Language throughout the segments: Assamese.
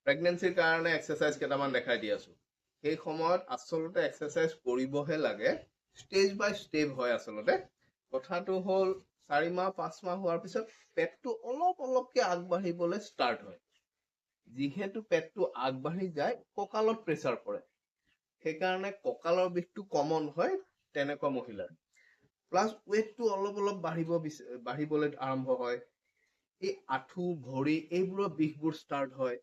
প্ৰেগনেন্সিৰ কাৰণে এক্সাৰচাইজ কেইটামান দেখাই দি আছো। সেই সময়ত আচলতে এক্সাৰচাইজ কৰিবহে লাগে, ষ্টেজ বাই ষ্টেপ হয়। আচলতে কথাটো হ'ল 4 মাহ 5 মাহ হোৱাৰ পিছত পেটটো অলপ অলপকে আগবাঢ়িবলৈ ষ্টাৰ্ট হয়। যিহেতু পেটটো আগবাঢ়ি যায় কঁকালত প্ৰেছাৰ পৰে, সেইকাৰণে কঁকালৰ বিষটো কমন হয় তেনেকুৱা মহিলাৰ। প্লাছ ৱেটটো অলপ অলপ বাঢ়িবলৈ আৰম্ভ হয়। এই আঁঠু ভৰি এইবোৰৰ বিষবোৰ ষ্টাৰ্ট হয়।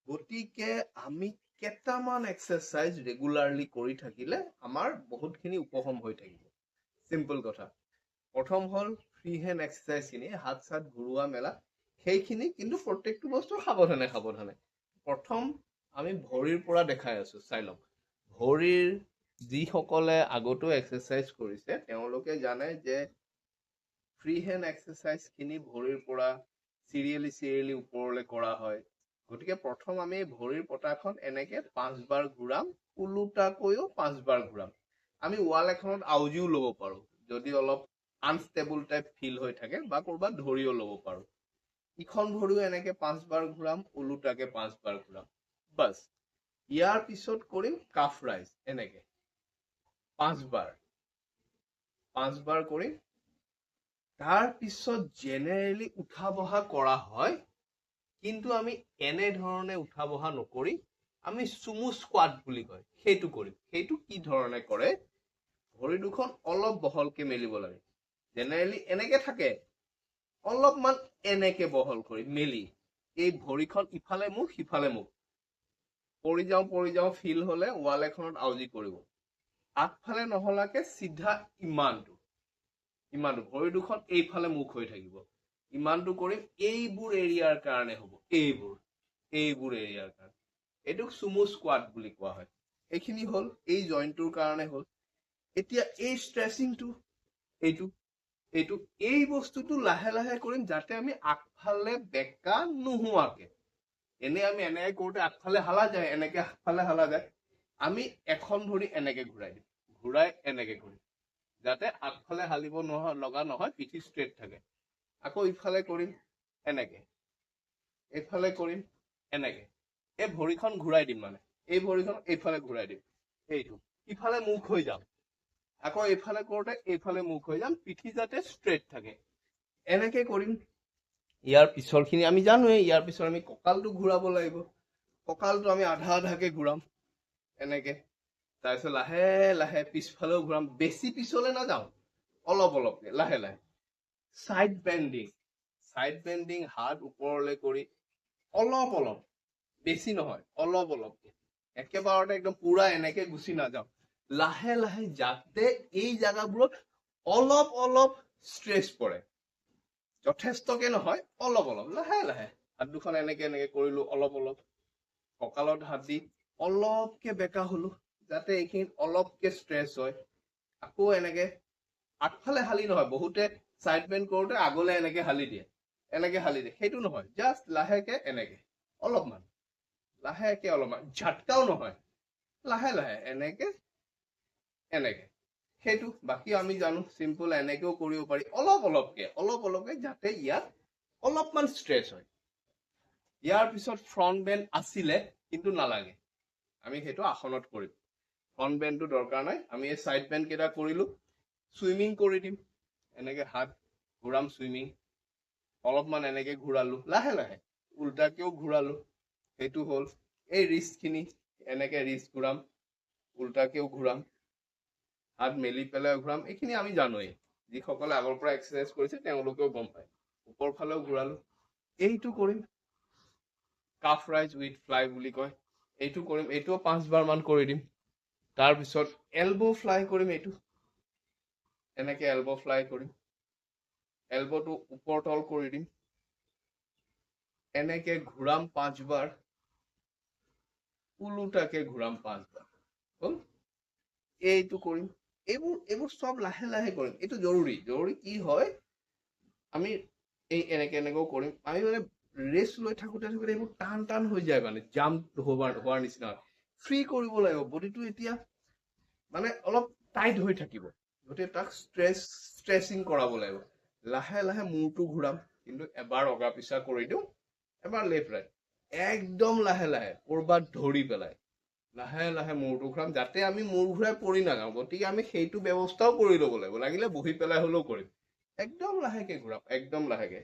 গতিকে আমি কেইটামান এক্সাৰচাইজ ৰেগুলাৰলি কৰি থাকিলে আমাৰ বহুতখিনি উপশম হৈ থাকিব। চিম্পল কথা। প্ৰথম হ'ল ফ্ৰী হেণ্ড এক্সাৰচাইজখিনি, হাত চাত ঘূৰোৱা মেলা, সেইখিনি কিন্তু প্ৰত্যেকটো বস্তু সাৱধানে। প্ৰথম আমি ভৰিৰ পৰা দেখাই আছো, চাই লওক। ভৰিৰ যিসকলে আগতো এক্সাৰচাইজ কৰিছে তেওঁলোকে জানে যে ফ্ৰী হেণ্ড এক্সাৰচাইজখিনি ভৰিৰ পৰা চিৰিয়েলি ওপৰলৈ কৰা হয়। গতিকে প্ৰথম আমি ভৰিৰ পতাখন এনেকে 5 বাৰ ঘূৰাম, ওলোটাকৈও 5 বাৰ ঘূৰাম। আমি ৱাল এখনত আউজিও ল'ব পাৰো যদি অলপ আনষ্টেবল টাইপ ফিল হৈ থাকে, বা ক'ৰবাত ধৰিও ল'ব পাৰো। ইখন ভৰিও এনেকে 5 বাৰ ঘূৰাম, ওলোটাকে 5 বাৰ ঘূৰাম, বাছ। ইয়াৰ পিছত কৰিম কাফ ৰাইজ, এনেকে 5 বাৰ কৰিম। তাৰ পিছত জেনেৰেলি উঠা বহা কৰা হয়, কিন্তু আমি এনেধৰণে উঠা বহা নকৰি আমি চুমু স্কোৱাট বুলি কয় সেইটো কৰিম। সেইটো কি ধৰণে কৰে, ভৰি দুখন অলপ বহলকে মেলিব লাগে। জেনেৰেলি এনেকে থাকে, অলপমান এনেকে বহল কৰি মেলি এই ভৰিখন ইফালে মুখ সিফালে মুখ, পৰি যাওঁ ফিল হলে ৱাল এখনত আউজি কৰিব। আগফালে নহলাকে চিধা ইমানটো ভৰি দুখন এইফালে মুখ হৈ থাকিব। ইমানটো কৰিম। এইবোৰ এৰিয়াৰ কাৰণে হ'ব, এইবোৰ এৰিয়াৰ কাৰণে। এইটোক চুমু স্কোৱাট বুলি কোৱা হয়। এইখিনি হ'ল এই জইণ্টটোৰ কাৰণে হ'ল। এতিয়া এই ষ্ট্ৰেচিংটো, এইটো এই বস্তুটো লাহে লাহে কৰিম, যাতে আমি আগফালে বেকা নোহোৱাকে। এনে আমি এনেকে কৰোঁতে আগফালে হালা যায়, এনেকে আগফালে হালা যায়। আমি এখন ভৰি এনেকে ঘূৰাই দিম, ঘূৰাই এনেকে কৰিম, যাতে আগফালে হালিব লগা নহয়, পিঠি ষ্ট্ৰেট থাকে। আকৌ ইফালে কৰিম এনেকে, এইফালে কৰিম এনেকে। এই ভৰিখন ঘূৰাই দিম, মানে এই ভৰিখন এইফালে ঘূৰাই দিম, এইটো ইফালে মুখ হৈ যাম। আকৌ এইফালে কৰোঁতে এইফালে মুখ হৈ যাম, পিঠি যাতে ষ্ট্ৰেট থাকে, এনেকে কৰিম। ইয়াৰ পিছৰখিনি আমি জানোৱেই। ইয়াৰ পিছত আমি কঁকালটো ঘূৰাব লাগিব। কঁকালটো আমি আধাকে ঘূৰাম এনেকে। তাৰপিছত লাহে লাহে পিছফালেও ঘূৰাম, বেছি পিছলে নাযাওঁ, অলপকে লাহে লাহে। চাইড বেণ্ডিং, হাত ওপৰলৈ কৰি অলপ, বেছি নহয়, অলপকে। একেবাৰতে একদম পুৰা এনেকে গুচি নাযাওঁ, লাহে লাহে, যাতে এই জাগাবোৰত অলপ ষ্ট্ৰেছ পৰে। যথেষ্টকে নহয়, অলপ লাহে লাহে। হাত দুখন এনেকে কৰিলো, অলপ। কঁকালত হাত দি অলপকে বেকা হলো, যাতে এইখিনিত অলপকে ষ্ট্ৰেছ হয়। আকৌ এনেকে আগফালে হালি নহয়, বহুতে চাইড বেণ্ড কৰোঁতে আগলে এনেকে হালি দিয়ে, সেইটো নহয়। জাষ্ট লাহেকে এনেকে অলপমান, ঝাটকাও নহয়, লাহে লাহে এনেকে। সেইটো বাকী আমি জানো, চিম্পল এনেকেও কৰিব পাৰি, অলপকে, যাতে ইয়াত অলপমান ষ্ট্ৰেছ হয়। ইয়াৰ পিছত ফ্ৰণ্ট বেণ্ড আছিলে, কিন্তু নালাগে, আমি সেইটো আসনত কৰিম। ফ্ৰণ্ট বেণ্ডটো দৰকাৰ নাই, আমি এই চাইড বেণ্ড কেইটা কৰিলো। চুইমিং কৰি দিম, এনেকে হাত ঘূৰাম, চুইমিং অলপমান এনেকে ঘূৰালো, লাহে লাহে উল্টাকেও ঘূৰালো। সেইটো হ'ল এই ৰিষ্টখিনি, এনেকে ৰিষ্ট ঘূৰাম, উল্টাকেও ঘূৰাম, হাত মেলি পেলাই ঘূৰাম। এইখিনি আমি জানোৱেই, যিসকলে আগৰ পৰা এক্সাৰচাইজ কৰিছে তেওঁলোকেও গম পায়। ওপৰ ফালেও ঘূৰালো, এইটো কৰিম, কাফ ৰাইজ উইথ ফ্লাই বুলি কয়। এইটো কৰিম, এইটোও 5 বাৰ মান কৰি দিম। তাৰপিছত এলব' ফ্লাই কৰিম, এইটো এনেকে এলব' ফ্লাই কৰিম, এলব'টো ওপৰ তল কৰি দিম, এনেকে ঘূৰাম 5 বাৰ, ওলোটাকে ঘূৰাম 5 বাৰ, হ'ল। এইটো কৰিম, এইবোৰ চব লাহে লাহে কৰিম। এইটো জৰুৰী কি হয়, আমি এই এনেকেও কৰিম। আমি মানে ৰেষ্ট লৈ থাকোঁতে এইবোৰ টান হৈ যায়, মানে জাম্প হোৱাৰ নিচিনা। ফ্ৰী কৰিব লাগিব বডিটো, এতিয়া মানে অলপ টাইট হৈ থাকিব, গতিকে তাক ষ্ট্ৰেচিং কৰাব লাগিব। লাহে লাহে মূৰটো ঘূৰাম, কিন্তু এবাৰ অগা পিছা কৰি দিওঁ, এবাৰ লেফ্ট ৰাইট, একদম লাহে লাহে কৰবাত ধৰি পেলাই লাহে লাহে মূৰটো ঘূৰাম, যাতে আমি মূৰ ঘূৰাই পৰি নাযাওঁ। গতিকে আমি সেইটো ব্যৱস্থাও কৰি ল'ব লাগিব, লাগিলে বহি পেলাই হ'লেও কৰিম। একদম লাহেকে ঘূৰাম, একদম লাহেকে।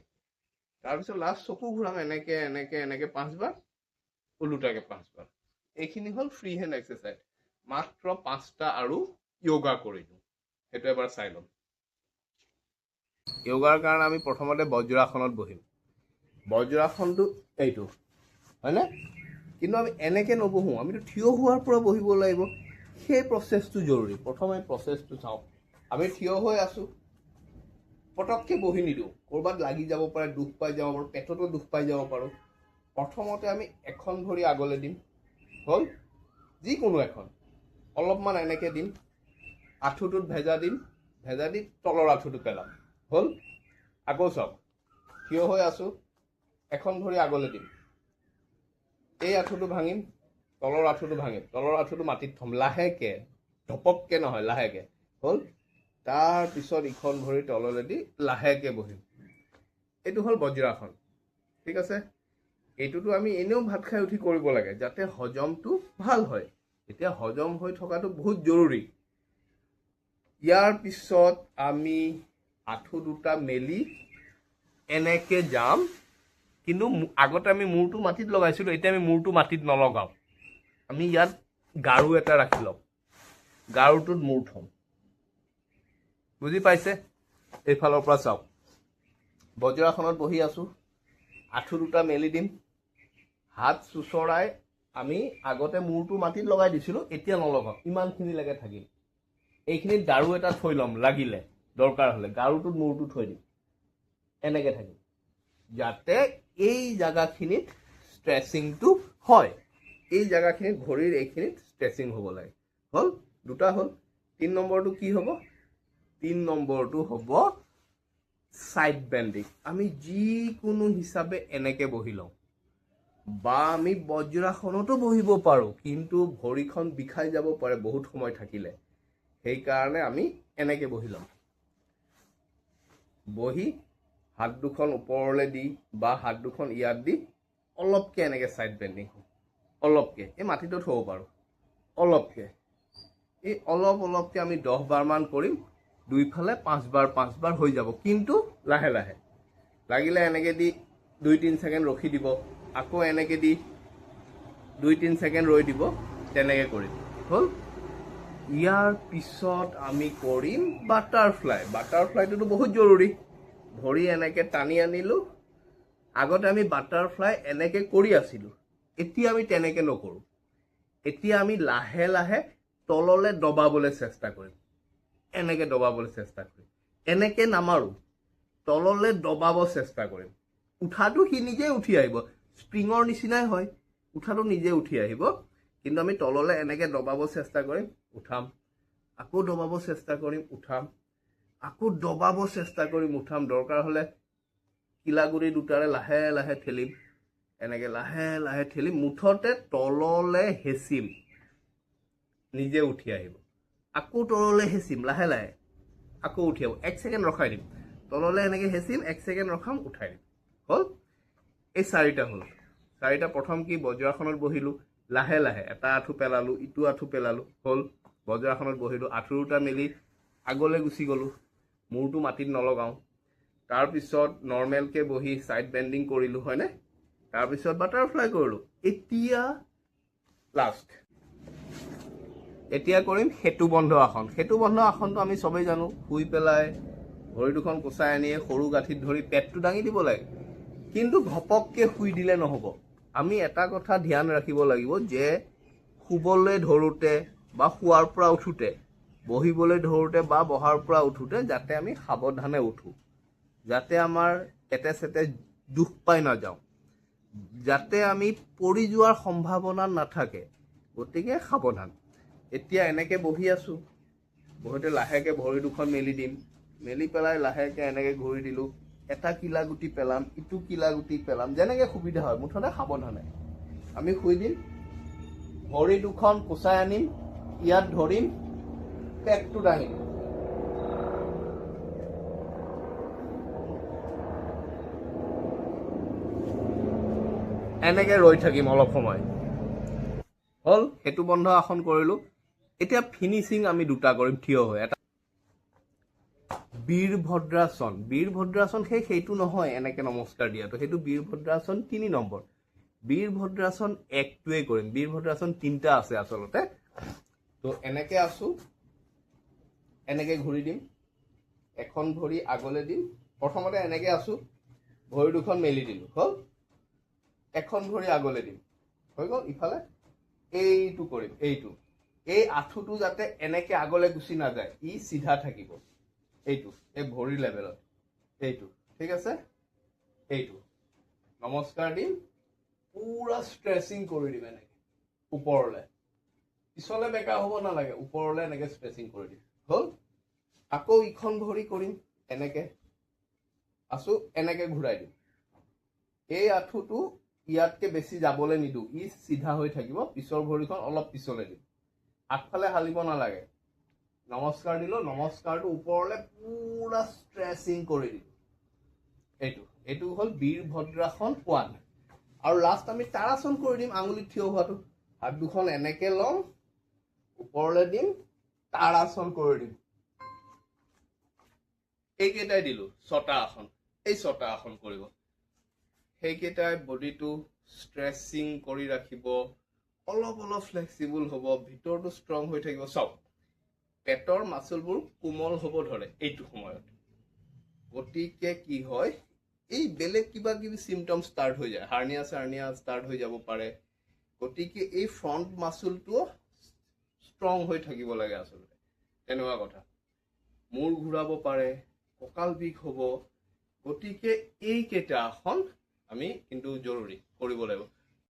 তাৰপিছত লাষ্ট চকু ঘূৰাম এনেকে এনেকে এনেকে 5 বাৰ, ওলোটাকে 5 বাৰ। এইখিনি হ'ল ফ্ৰী হেণ্ড এক্সাৰচাইজ। মাত্ৰ 5টা আৰু য়োগা কৰি দিওঁ। সেইটো এবাৰ চাই ল'ম। য়োগাৰ কাৰণে আমি প্ৰথমতে বজ্ৰাসনত বহিম। বজ্ৰাসনটো এইটো হয়নে? কিন্তু আমি এনেকে নবহো, আমিতো থিয় হোৱাৰ পৰা বহিব লাগিব। সেই প্ৰচেছটো জৰুৰী। প্ৰথমে প্ৰচেছটো চাওঁ। আমি থিয় হৈ আছো, পটককে বহি নিদিওঁ, ক'ৰবাত লাগি যাব পাৰে, দুখ পাই যাব পাৰোঁ, পেটতো দুখ পাই যাব পাৰোঁ। প্ৰথমতে আমি এখন ভৰি আগলৈ দিম, হ'ল, যিকোনো এখন, অলপমান এনেকে দিম, আঁঠুটোত ভেজা দিম, ভেজা দি তলৰ আঁঠুটো পেলাম, হ'ল। আকৌ চাওক, থিয় হৈ আছো, এখন ভৰি আগলৈ দিম, এই আঁঠুটো ভাঙিম, তলৰ আঁঠুটো ভাঙিম, তলৰ আঁঠুটো মাটিত থ'ম, লাহেকে, ধপককে নহয়, লাহেকে, হ'ল। তাৰপিছত ইখন ভৰি তললৈ দি লাহেকে বহিম। এইটো হ'ল বজ্ৰাসন, ঠিক আছে। এইটোতো আমি এনেও ভাত খাই উঠি কৰিব লাগে, যাতে হজমটো ভাল হয়। এতিয়া হজম হৈ থকাটো বহুত জৰুৰী। ইয়াৰ পিছত আমি আঁঠু দুটা মেলি এনেকে যাম, কিন্তু আগতে আমি মূৰটো মাটিত লগাইছিলোঁ, এতিয়া আমি মূৰটো মাটিত নলগাওঁ। আমি ইয়াত গাৰু এটা ৰাখি ল'ম, গাৰুটোত মূৰ থ'ম। বুজি পাইছে? এইফালৰ পৰা চাওক, বজ্ৰাসনত বহি আছো, আঁঠু দুটা মেলি দিম, হাত চুচৰাই আমি আগতে মূৰটো মাটিত লগাই দিছিলোঁ, এতিয়া নলগাওঁ, ইমানখিনিলৈকে থাকিম। এইখিনিত গাৰু এটা থৈ ল'ম, লাগিলে দৰকাৰ হ'লে গাৰুটোত মূৰটো থৈ দিম, এনেকে থাকিম, যাতে এই জাগাখিনিত ষ্ট্ৰেচিংটো হয়। এই জাগাখিনিত ভৰিৰ এইখিনিত ষ্ট্ৰেচিং হ'ব লাগে, হ'ল। দুটা হ'ল। 3 নম্বৰটো কি হ'ব? 3 নম্বৰটো হ'ব ছাইড বেণ্ডিং। আমি যিকোনো হিচাপে এনেকে বহি লওঁ, বা আমি বজ্ৰাসনতো বহিব পাৰোঁ, কিন্তু ভৰিখন বিষাই যাব পাৰে বহুত সময় থাকিলে। সেইকাৰণে আমি এনেকে বহি লওঁ। বহি হাত দুখন ওপৰলৈ দি বা হাত দুখন ইয়াত দি অলপকে এনেকে ছাইড বেণ্ডিং হয়, অলপকে, এই মাটিতো থ'ব পাৰোঁ, অলপকে। এই অলপ অলপকে আমি 10 বাৰমান কৰিম। দুইফালে 5 বাৰ হৈ যাব, কিন্তু লাহে লাহে। লাগিলে এনেকে দি 2-3 ছেকেণ্ড ৰখি দিব, আকৌ এনেকে দি 2-3 ছেকেণ্ড ৰৈ দিব, তেনেকে কৰিম, হ'ল। ইয়াৰ পিছত আমি কৰিম বাটাৰফ্লাই। বাটাৰফ্লাইটোতো বহুত জৰুৰী। ভৰি এনেকে টানি আনিলোঁ। আগতে আমি বাটাৰফ্লাই এনেকে কৰি আছিলোঁ, এতিয়া আমি তেনেকে নকৰোঁ। এতিয়া আমি লাহে লাহে তললৈ দবাবলৈ চেষ্টা কৰিম, এনেকে দবাবলৈ চেষ্টা কৰিম, এনেকে নামাৰোঁ, তললৈ দবাব চেষ্টা কৰিম। উঠাটো সি নিজে উঠি আহিব, স্প্ৰিঙৰ নিচিনাই হয়, উঠাটো নিজে উঠি আহিব, কিন্তু আমি তললৈ এনেকে দবাব চেষ্টা কৰিম, উঠাম, আকৌ দবাব চেষ্টা কৰিম, উঠাম, আকৌ দবাব চেষ্টা কৰিম, উঠাম। দৰকাৰ হ'লে কিলাগুৰি দুটাৰে লাহে লাহে ঠেলিম, এনেকে লাহে লাহে ঠেলিম, মুঠতে তললৈ হেঁচিম, নিজে উঠি আহিব। আকৌ তললৈ হেঁচিম লাহে লাহে, আকৌ উঠি আহিব। 1 ছেকেণ্ড ৰখাই দিম, তললৈ এনেকে হেঁচিম, 1 ছেকেণ্ড ৰখাম, উঠাই দিম, হ'ল। এই 4টা হ'ল। 4টা প্ৰথম কি, বজ্ৰাসনত বহিলোঁ, লাহে লাহে এটা আঁঠু পেলালোঁ, ইটো আঁঠু পেলালোঁ, হ'ল। বজ্ৰাসনত বহিলোঁ, আঁঠু দুটা মেলি আগলৈ গুচি গ'লোঁ, মূৰটো মাটিত নলগাওঁ। তাৰপিছত নৰ্মেলকে বহি ছাইড বেণ্ডিং কৰিলোঁ, হয়নে? তাৰপিছত বাটাৰফ্লাই কৰিলোঁ। এতিয়া লাষ্ট, এতিয়া কৰিম সেতু বন্ধ আসন। সেতু বন্ধ আসনটো আমি চবেই জানো, শুই পেলাই ভৰি দুখন কোচাই আনি সৰু গাঁঠিত ধৰি পেটটো দাঙি দিব লাগে। কিন্তু ঘপককে শুই দিলে নহ'ব। আমি এটা কথা ধ্যান ৰাখিব লাগিব যে শুবলৈ ধৰোঁতে বা শুৱাৰ পৰা উঠোঁতে, বহিবলৈ ধৰোঁতে বা বহাৰ পৰা উঠোঁতে যাতে আমি সাৱধানে উঠোঁ, যাতে আমাৰ পেটে চেটে দুখ পাই নাযাওঁ, যাতে আমি পৰি যোৱাৰ সম্ভাৱনা নাথাকে। গতিকে সাৱধান। এতিয়া এনেকে বহি আছোঁ, বহুতে লাহেকে ভৰি দুখন মেলি দিম, মেলি পেলাই লাহেকে এনেকে ঘূৰি দিলোঁ, এটা কিলাগুটি পেলাম, ইটো কিলাগুটি পেলাম, যেনেকে সুবিধা হয়, মুঠতে সাৱধানে আমি শুই দিম। ভৰি দুখন কোচাই আনিম, ইয়াত ধৰিম, পেটটো দাঙিম, এনেকে ৰৈ থাকিম অলপ সময় হ'ল সেইটো বন্ধ আসন কৰিলো এতিয়া ফিনিচিং আমি দুটা কৰিম থিয় হৈ এটা বীৰভদ্ৰাসন সেইটো নহয় এনেকে নমস্কাৰ দিয়াটো সেইটো বীৰভদ্ৰাসন 3 নম্বৰ বীৰভদ্ৰাসন 1টোৱে কৰিম বীৰভদ্ৰাসন 3টা আছে আচলতে তো এনেকে আছো এনেকে ঘূৰি দিম এখন ভৰি আগলে দিম প্ৰথমতে এনেকে আছো ভৰি দুখন মেলি দিলো হ'ল এখন ভৰি আগলে দিম হৈ গ'ল ইফালে এইটো কৰিম এইটো এই আঁঠুটো যাতে এনেকে আগলে গুচি নাযায় ই সিধা থাকিব এইটো এই ভৰি লেভেলত এইটো ঠিক আছে এইটো নমস্কাৰ দিম পুৰা ষ্ট্ৰেচিং কৰি দিম এনেকে ওপৰলে পিছলে বেকা হ'ব নালাগে ওপৰলে এনেকে ষ্ট্ৰেচিং কৰি দিম হ'ল আকৌ ইখন ভৰি কৰিম এনেকে আছো এনেকে ঘূৰাই দিম এই আঁঠুটো ইয়াতকে বেছি যাবলৈ নিদো ই সিধা হৈ থাকিব পিছৰ ভৰিখন অলপ পিছলে দিম আগফালে হালিব নালাগে নমস্কাৰ দিলো নমস্কাৰটো ওপৰলে পুৰা ষ্ট্ৰেচিং কৰি দিম এইটো হ'ল বীৰভদ্ৰাসন 1 আৰু লাষ্ট আমি তাৰাসন কৰি দিম আঙুলি থিয় হোৱাটো হাত দুখন এনেকে লম ওপৰলে দিম তাৰাসন কৰি দিম এইকেইটাই দিলো 6টা আসন এই 6টা আসন কৰিব সেইকেইটাই বডিটো ষ্ট্ৰেচিং কৰি ৰাখিব অলপ অলপ ফ্লেক্সিবল হ'ব ভিতৰটো ষ্ট্ৰং হৈ থাকিব সব পেটৰ মাসলবোৰ কোমল হ'ব ধৰে এইটো সময়ত গতিকে কি হয় এই বেলেগ কিবা কিবি সিম্পটম ষ্টাৰ্ট হৈ যায় হাৰ্নিয়া ষ্টাৰ্ট হৈ যাব পাৰে গতিকে এই ফ্ৰন্ট মাসলটো ষ্ট্ৰং হৈ থাকিব লাগে আচলতে তেনেকুৱা কথা মূৰ ঘূৰাব পাৰে কঁকাল বিষ হ'ব গতিকে এই কেইটা আসন আমি কিন্তু জৰুৰী কৰিব লাগিব